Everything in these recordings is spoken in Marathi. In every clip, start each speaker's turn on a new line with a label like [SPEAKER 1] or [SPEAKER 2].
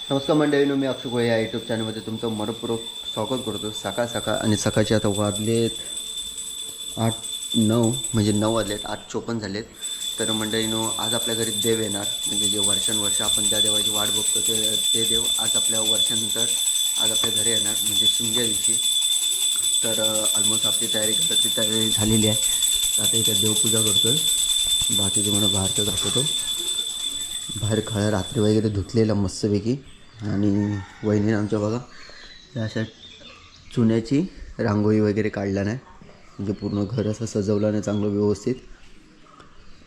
[SPEAKER 1] नमस्कार मंडळीनो, मी अक्षय गोळे या यूट्यूब चॅनलमध्ये तुमचं मनपूर्वक स्वागत करतो. सकाळ आणि सकाळचे आता वाजलेत 8-9 म्हणजे 9 वाजलेत, 8:54 झालेत. तर मंडळीनो, आज आपल्या घरी देव येणार, म्हणजे जे वर्षानुवर्ष आपण त्या देवाची वाट बघतो ते देव आज आपल्या वर्षानंतर आज आपल्या घरी येणार, म्हणजे शिमग्या दिवशी. तर ऑलमोस्ट आपली घरातली तयारी झालेली आहे. आता इथे देवपूजा करतो आहे. बाकी तुम्हाला बाहेरचं दाखवतो. बाहेर रात्री वगैरे धुतलेला मस्तपैकी. आणि वहिनीने आमच्या बघा या अशा चुन्याची रांगोळी वगैरे काढला नाही, म्हणजे पूर्ण घर असं सजवलं नाही चांगलं व्यवस्थित.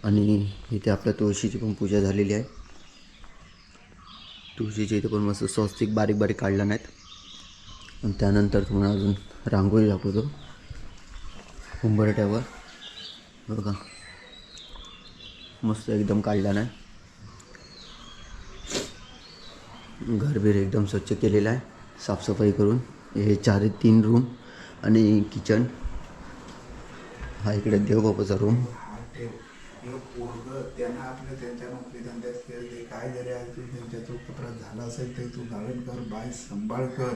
[SPEAKER 1] आणि इथे आपल्या तुळशीची पण पूजा झालेली आहे. तुळशीची इथे पण मस्त स्वस्तिक बारीक बारीक काढला नाहीत. आणि त्यानंतर तुम्हाला अजून रांगोळी दाखवतो उंबरठ्यावर. बघा मस्त एकदम काढला नाही. घरबीर एकदम स्वच्छ केलेलं आहे, साफसफाई करून. हे 3 रूम आणि किचन. हा इकडे देवबापाचा रूम.
[SPEAKER 2] त्यांना आपल्या त्यांच्या नोकरी धंद्यात खेळते काय जरी आज तू त्यांच्या चौकपत्रात झाला असेल तर तू गाळण कर, बाय सांभाळ कर.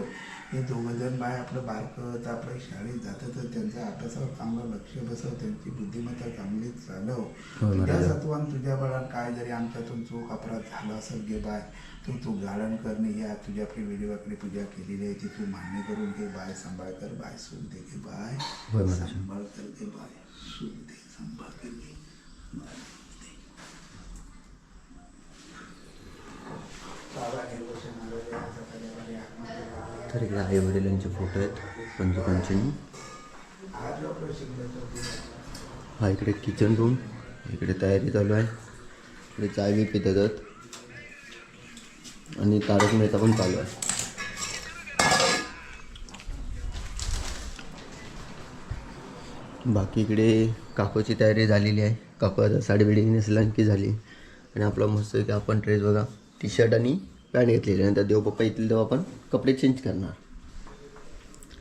[SPEAKER 2] हे दोघंजण बाय आपलं बारकं तर आपल्या शाळेत जातं तर त्यांच्या अभ्यासावर चांगलं लक्ष बसव, त्यांची बुद्धिमत्ता चांगली चालव. तुझ्या सत्वान तुझ्या बळात काय जरी आमच्यातून चूक अपराध झाला असेल गे बाय तू गाळण करणे. या तुझ्या आपली वेळेवाकडे पूजा केलेली आहे ती तू मान्य करून घे. बाय सांभाळ कर, बाय सुख दे घे, बाय सांभाळ कर घे, बाय सुख दे सांभाळ कर घे.
[SPEAKER 1] तर इकडे आई वडिलांचे फोटो आहेत पंचपंचनी. हा इकडे किचन रूम, इकडे तयारी चालू आहे. इकडे चाय बी पित येतात आणि तारक मेहता पण चालू आहे. बाकी इकडे काकूची तयारी झालेली आहे. काकू आता साडी बिडी नेसला आणखी झाली. आणि आपला मस्त की आपण ड्रेस बघा, टी शर्ट आणि पॅन्ट घेतलेली. नंतर देवपप्पा येतील तेव्हा आपण कपडे चेंज करणार.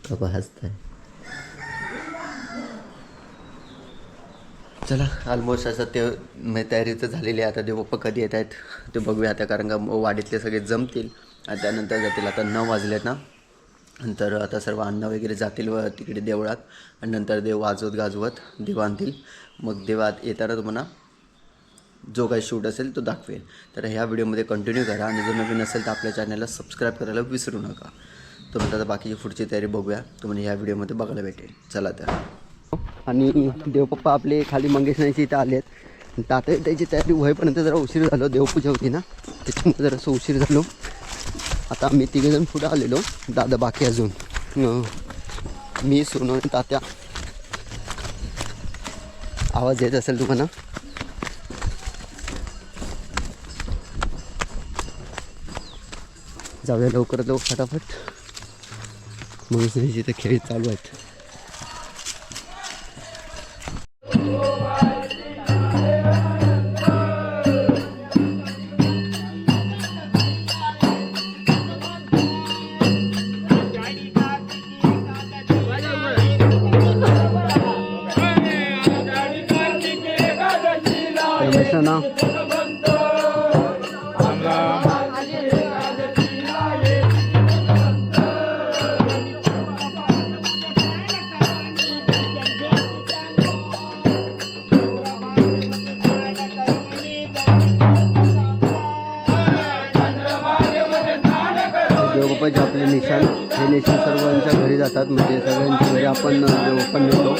[SPEAKER 1] काकू हसत आहे. चला ऑलमोस्ट असं ते तयारी तर झालेली आहे. आता देवपप्पा कधी येत आहेत ते बघूया आता, कारण का वाडीतले सगळे जमतील आणि त्यानंतर जातील. आता 9 वाजलेत ना, नंतर आता सर्व अन्न वगैरे जातील व तिकडे देवळात. आणि नंतर देव वाजवत गाजवत देव आणतील. मग देवात येताना तुम्हाला जो काही शूट असेल तो दाखवेल. तर ह्या व्हिडिओमध्ये कंटिन्यू करा. आणि जर नवीन असेल तर आपल्या चॅनलला सबस्क्राईब करायला विसरू नका. तर म्हणतात आता बाकीची पुढची तयारी बघूया, तुम्हाला ह्या व्हिडिओमध्ये बघायला भेटेल. चला तर. आणि देवपप्पा आपले खाली मंगेश नाईची इथं आले आहेत. तर आता त्याची तयारी होईपर्यंत जरा उशीर झालो, देवपूजा होती ना त्याच्यामुळे जरासं उशीर झालो. आता आम्ही तिघेजण पुढं आलेलो, दादा बाकी अजून मी सोनू आणि तात्या. आवाज येत असेल तुम्हाला. जाऊया लवकरात लवकर फटाफट. मग इथे खेळ चालू आहेत. ना देवबापाचे आपले निशाण, हे निशाण सर्वांच्या घरी जातात. म्हणजे सगळ्यांच्या घरी आपण देवबापा नेतो.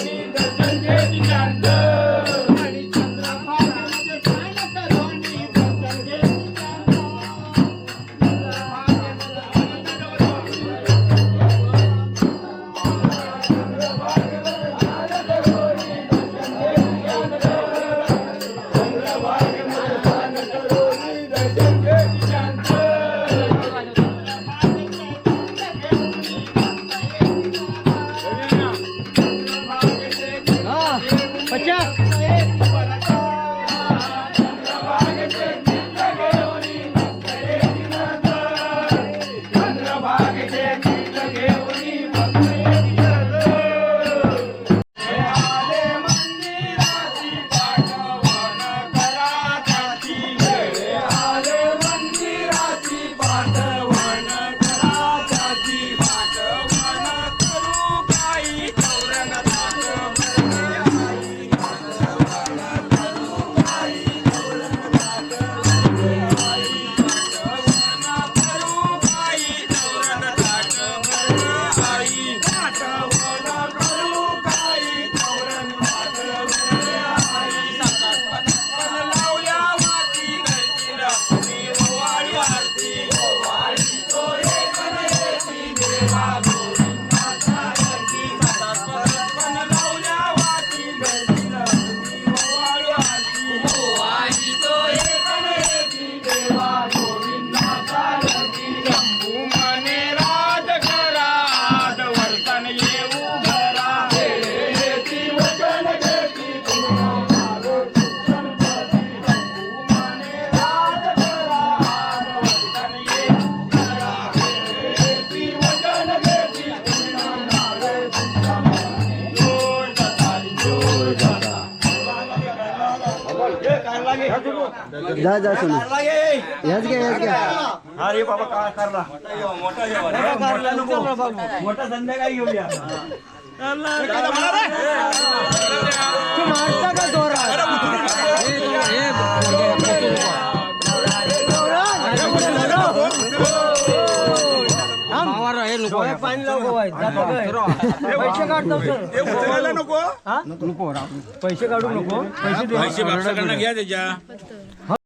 [SPEAKER 1] बच्चा जा जा सोनू याच घ्या
[SPEAKER 3] अरे बाबा काय करला मोठा संध्याकाळी घेऊया
[SPEAKER 4] पाणी पैसे काढतो नको पैसे काढू नको पैसे घ्या त्याच्या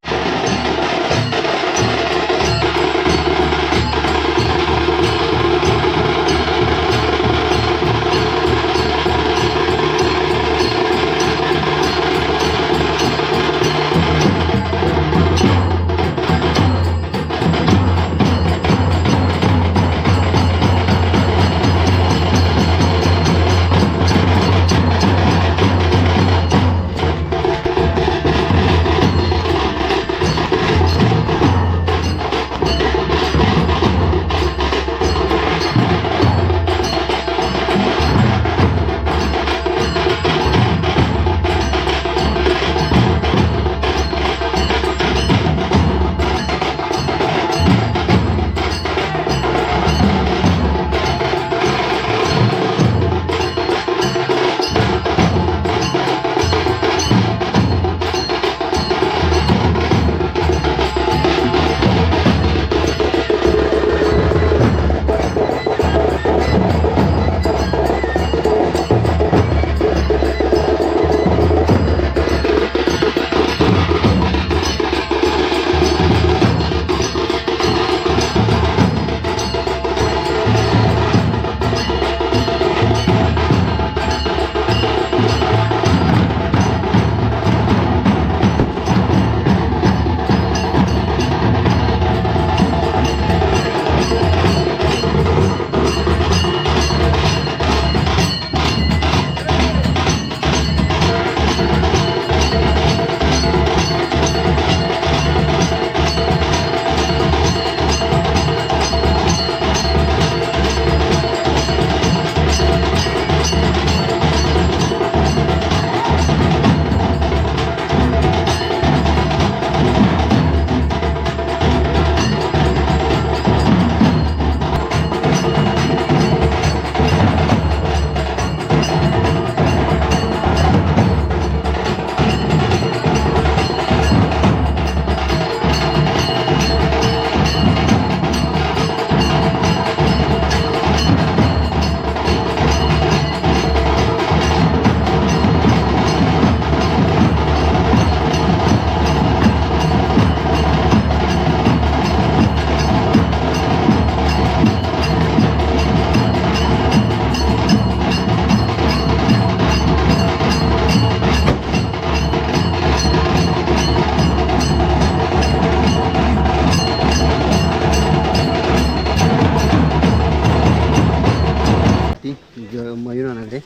[SPEAKER 1] मयूरानगरे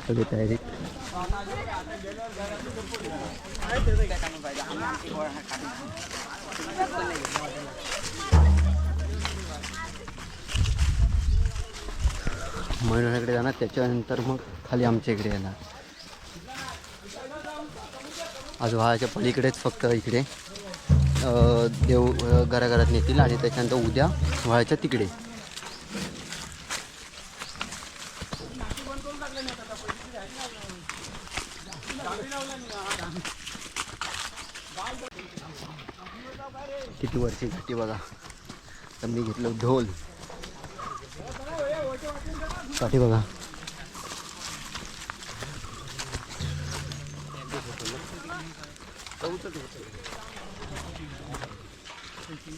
[SPEAKER 1] सगळी तयारी मयूरानगरे जाणार त्याच्यानंतर मग खाली आमच्या इकडे येणार आज व्हाळाच्या पलीकडेच फक्त इकडे देव घराघरात नेतील आणि त्याच्यानंतर उद्या व्हाळाच्या तिकडे किती वरची घाटी बघा तर मी घेतलं ढोल काठी बघा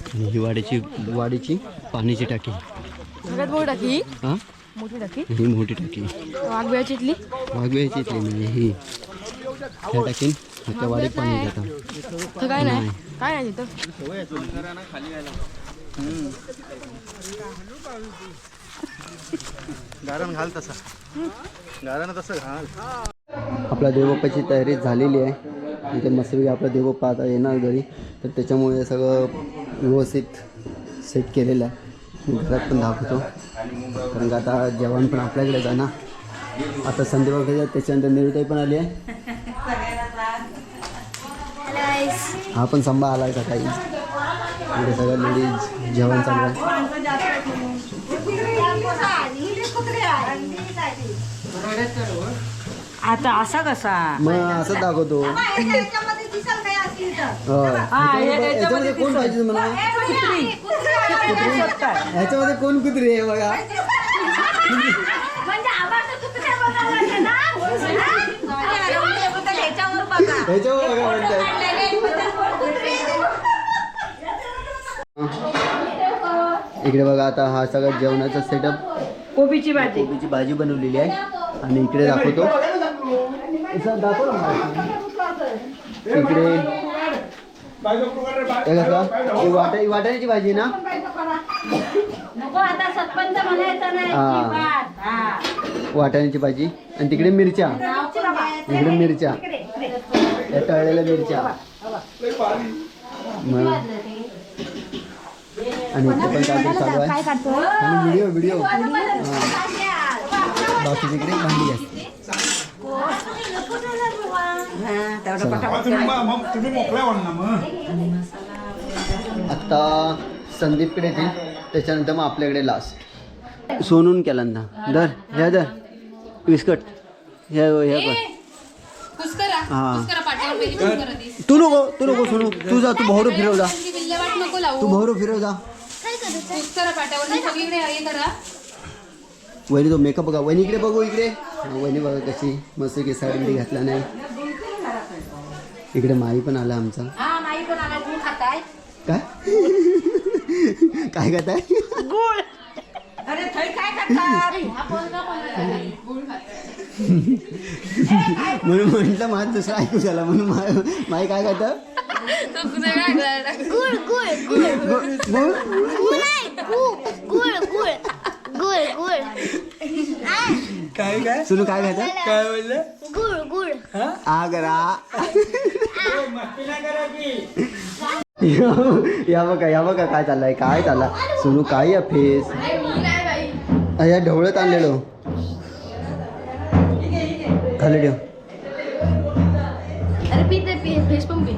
[SPEAKER 1] आणि ही वाडीची पाण्याची टाकी
[SPEAKER 5] सगळ्यात मोठी टाकी
[SPEAKER 1] हां
[SPEAKER 5] मोठी टाकी
[SPEAKER 1] ही मोठी टाकी
[SPEAKER 5] वाघबिळाची इथली
[SPEAKER 1] म्हणजे ही त्या टाकीन त्या वाडीत पाणी जातं
[SPEAKER 5] तर काय नाही तिथं
[SPEAKER 3] गारण घाल तसा गारण तसं घाल
[SPEAKER 1] आपल्या देवबाप्पाची तयारी झालेली आहे इथे मस्तपैकी आपला देवबाप्पा आता येणार घरी तर त्याच्यामुळे सगळं व्यवस्थित सेट केलेलं आहे मी घरात पण दाखवतो कारण का आता जेवण पण आपल्याकडेच आहे ना आता संध्याकाळी त्याच्यानंतर निरुताई पण आली आहे
[SPEAKER 6] गाईस.
[SPEAKER 1] हा पण संभा आलाय सकाळी. इकडे सगळ्या लेडीज जेवण चालू आहे.
[SPEAKER 6] आता असा कसा
[SPEAKER 1] मग असं दाखवतो. याच्यामध्ये कोण पाहिजे तुम्हाला? ह्याच्यामध्ये कोण कुत्री आहे बघा. ह्याच्यावर बघा म्हणतात. इकडे बघा आता हा सगळा जेवणाचा सेटअप.
[SPEAKER 6] कोबीची भाजी.
[SPEAKER 1] कोबीची भाजी बनवलेली आहे आणि इकडे दाखवतो. दाखव ना. इकडे वाटाण्याची भाजी ना. हा वाटाण्याची भाजी आणि तिकडे मिरच्या. इकडे मिरच्या या तळलेल्या मिरच्या आणि इथे पण काय चालू आहे आणि व्हिडिओ बाकी तिकडे भांडी असते.
[SPEAKER 2] तुम्ही मोकळ्या ना मग.
[SPEAKER 1] आता संदीपकडे येतील त्याच्यानंतर मग आपल्याकडे लास्ट सोनून केला ना. दर ह्या दर बिस्कट ह्या कर. तू नको सोनू. तू जा. तू भोवरो फिरव जा. तू भोवरो फिरव जा. वहिनी तो मेकअप बघा. वहिनी इकडे बघू. इकडे वहिनी बघा कशी मस्त की साडी घातला नाही. इकडे माई पण आला आमचा. काय काय खाताय?
[SPEAKER 6] गुळ. अरे थंय काय करतात?
[SPEAKER 1] म्हणून म्हटलं माझं दुसरं ऐकू झाला म्हणून माई काय खातं?
[SPEAKER 7] गुळ गुळ गुळ गुळ गुळ गुळ गुळ गुळ
[SPEAKER 1] काय काय सुनू काय खातं? काय बोललं?
[SPEAKER 7] गुळ गुळ
[SPEAKER 1] आगरा. या बघा काय चाललंय. काय चालला सुनू? काय या फेस या ढवळत आणलेलो. खाली ठेव.
[SPEAKER 5] अरे पी फेस पण पी.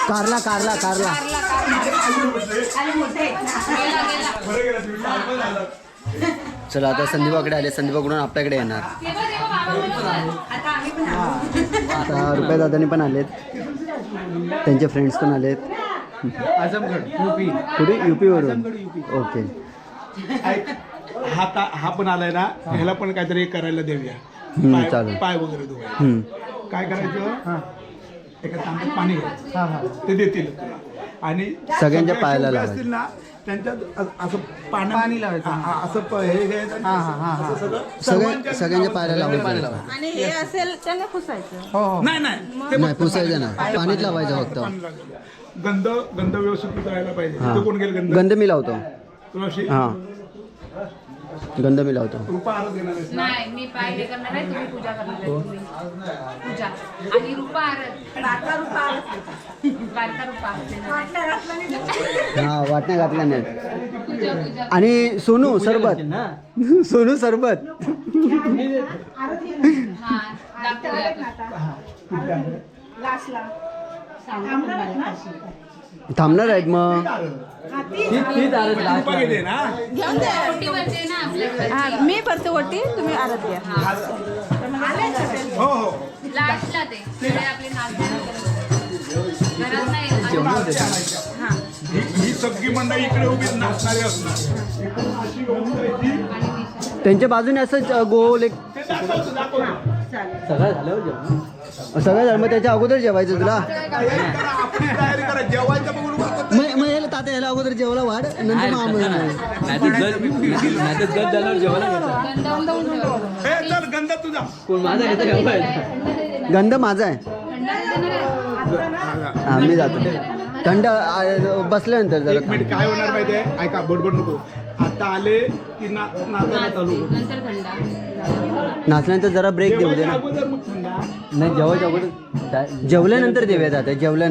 [SPEAKER 1] कारला कारला कारला. चला आता संदीपाकडे आले. संदीपाकडून आपल्याकडे येणार. आता रुपया दादानी पण आलेत. त्यांचे फ्रेंड्स पण आलेत.
[SPEAKER 3] आजमगड यूपी.
[SPEAKER 1] कुठे? युपी वरून. ओके.
[SPEAKER 2] हा पण आलाय ना. ह्याला पण काहीतरी करायला देऊया.
[SPEAKER 1] चालेल.
[SPEAKER 2] पाय वगैरे धुवायला काय करायचं? एका तांब्यात पाणी घ्यायचं. ते देतील तुला. आणि
[SPEAKER 1] सगळ्यांच्या
[SPEAKER 2] सगळे
[SPEAKER 1] पायाला
[SPEAKER 2] उभे
[SPEAKER 1] लावायचं.
[SPEAKER 2] असतील ना त्यांच्यात असं पाणी लावायचं. असं हे घ्यायचं. असं सगळं
[SPEAKER 1] सगळ्यांच्या पायाला लावायचं.
[SPEAKER 6] आणि हे असेल त्याने पुसायचं.
[SPEAKER 2] नाही नाही
[SPEAKER 1] नाही पुसायचं ना. पाणीच लावायचं फक्त.
[SPEAKER 2] गंध व्यवस्थित राहायला पाहिजे.
[SPEAKER 1] हा.
[SPEAKER 2] तो कोण गेल गंध?
[SPEAKER 1] गंध मी लावतो.
[SPEAKER 2] तुळशी.
[SPEAKER 1] हा गंध मी लावतो.
[SPEAKER 2] रुपा आरत देणार आहेस ना?
[SPEAKER 8] नाही मी पाय हे करणार आहे. तुम्ही पूजा करणार आहे. तुम्ही पूजा आणि रूपा आरत.
[SPEAKER 6] बारका रुपा आरत.
[SPEAKER 8] बारका रूपा आरत.
[SPEAKER 1] हा वाटण्या घातल्या नाही.
[SPEAKER 8] पूजा पूजा.
[SPEAKER 1] आणि सोनू सरबत. सोनू सरबत.
[SPEAKER 8] हा दाखवूया.
[SPEAKER 1] थांबणार आहेत मग.
[SPEAKER 2] रुपा घेते ना.
[SPEAKER 8] ओटी भरते ना आपल्याकडे.
[SPEAKER 6] मी भरते ओटी. तुम्ही आरत घ्या.
[SPEAKER 2] हो हो.
[SPEAKER 8] लास्टला ते सगळे आपले नाचते घरात नाही.
[SPEAKER 2] ही सगळी मंडळी इकडे उभी नाचणारी असणार. इकडून अशी घेऊन जायची.
[SPEAKER 1] त्यांच्या बाजूने असं गोल एक.
[SPEAKER 2] ते दाखवतो.
[SPEAKER 1] सगळं झालं मग त्याच्या अगोदर जेवायचं तुला.
[SPEAKER 2] आपली तयारी करा. जेवायचं बघून
[SPEAKER 1] मग याला तात्या याला अगोदर जेवायला वाढ नंतर मग
[SPEAKER 2] चल गंध तुझा.
[SPEAKER 1] गंध माझा आहे. हा मी जातो. थंड बसल्यानंतर जरा
[SPEAKER 4] एक मिनिट काय होणार माहिती आहे ऐका बडबड नको आता आले की नाचायला चालू करू.
[SPEAKER 8] नंतर थंडा
[SPEAKER 1] नाचल्यानंतर जरा ब्रेक देऊ दे ना
[SPEAKER 4] अगोदर मग थंडा
[SPEAKER 1] नाही जेवायच्या अगोदर जेवल्यानंतर देऊयात आता जेवल्यानंतर